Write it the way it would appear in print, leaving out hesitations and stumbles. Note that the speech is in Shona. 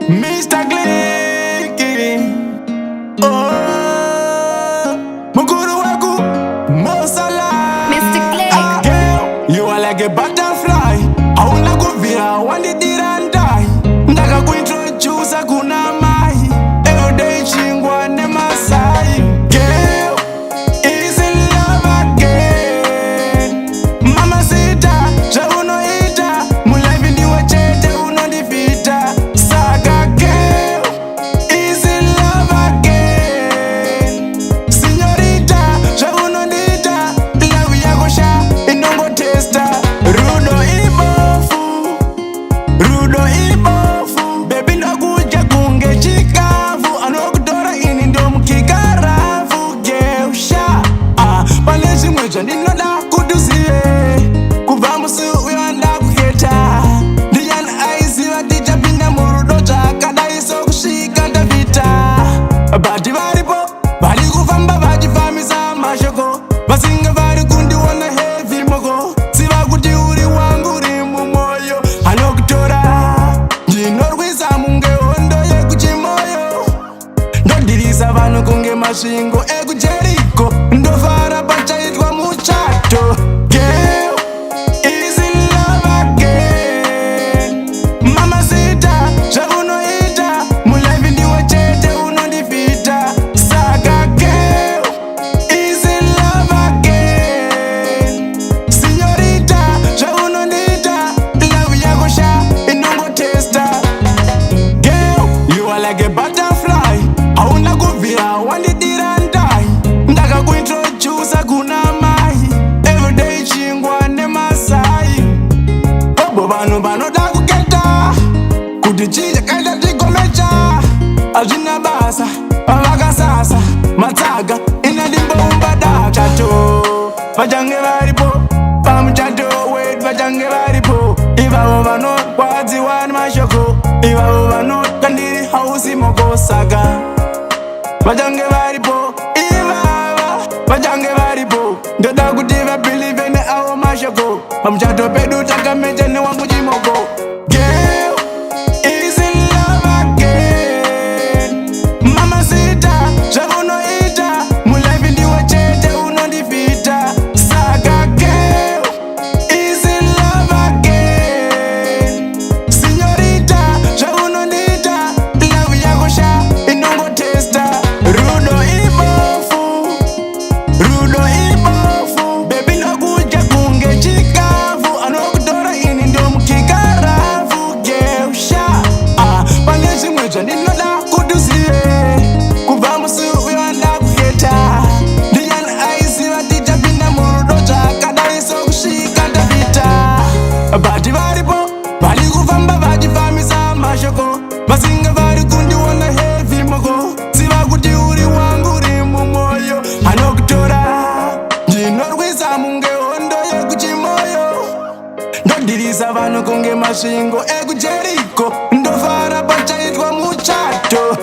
Mr. Glicky. Oh, mukuru waku Mosala. Mr. Glick. Girl, you are like a butterfly. I wanna go via one day and die. Ndaka kuintroduce kuna mai. Every day chingwa ne Masai. Girl, is in love again. Mama sita, jauno ita. Mulife ndiwe chete unondifita. Saga girl, is in love again. Signorita, jauno ndita. Love yako sha, inongo testa. Rudo ibofu, baby ndakuja kunge chikavu. Anokudora ini ndo mkikarafu. Geusha, palezi mweja ndinoda kuduzie. Kuva musu uyanda kuketa. Ndiyan aizi watija pinda murudo chaka. Daiso kushika ndavita. Bati varipo, bali kufamba vachifamisa mashoko. Vasinga vari kundiona heavy moko. Siva kuti uri wangu uri mumoyo. Anokutora ndinorwisa munge hondo yekuchimoyo. Ndodirisa vanhu kunge masvingo ekujeriko. Ndofara pachaitwa muchato. Girl, is in love again. Mama sita, zvaunoita. Mulife ndiwe chete unondifita. Saka girl, is in love again. Signorita, zvaunondita. Love yako sha, inongo testa. Girl, you are like a butterfly. Hauna kuvira wandidira ndai. Ndaka kuintroduce kuna mai. Everyday chingwa ne Masai. Bobo vanhu vanoda kuketa. Kuti chije kaita tikomecha. Azvina basa, vakasasa. Matsaga, inadimboumba chato. Vachange varipo, pamuchato wedu vachange varipo. Ivavo vanorwadziwa nemashoko. Ivavo vanotya ndiri hausi moko. Saka vachange varipo, ivava vachange varipo. Ndoda kuti vabhilive neavo mashoko. Pamuchato pedu takamecha newangu chimoko. Girl, is in love again. Mama sita, zvaunoita. Mulife ndiwe chete unondifita. Saka girl, is in love again. Signorita, zvaunondita. Love yako sha, inongo testa. Rudo ibofu, baby ndakuja kunge chikavu. Anokutora ini ndo mkikarafu. Geusha, palezi mweja ndinoda kuduzie. Kuva musu uyanda kuketa. Ndiyan aizi watija pinda murudo chaka. Daiso kushika ndavita. Bati varipo, bali kufamba vachifamisa mashoko. Vasinga vari kundiona heavy moko. Siva kuti uri wangu uri mumoyo. Anokutora ndinorwisa munge hondo yekuchimoyo. Ndodirisa vanhu kunge masvingo ekujeriko. Ndofara pachaitwa muchato.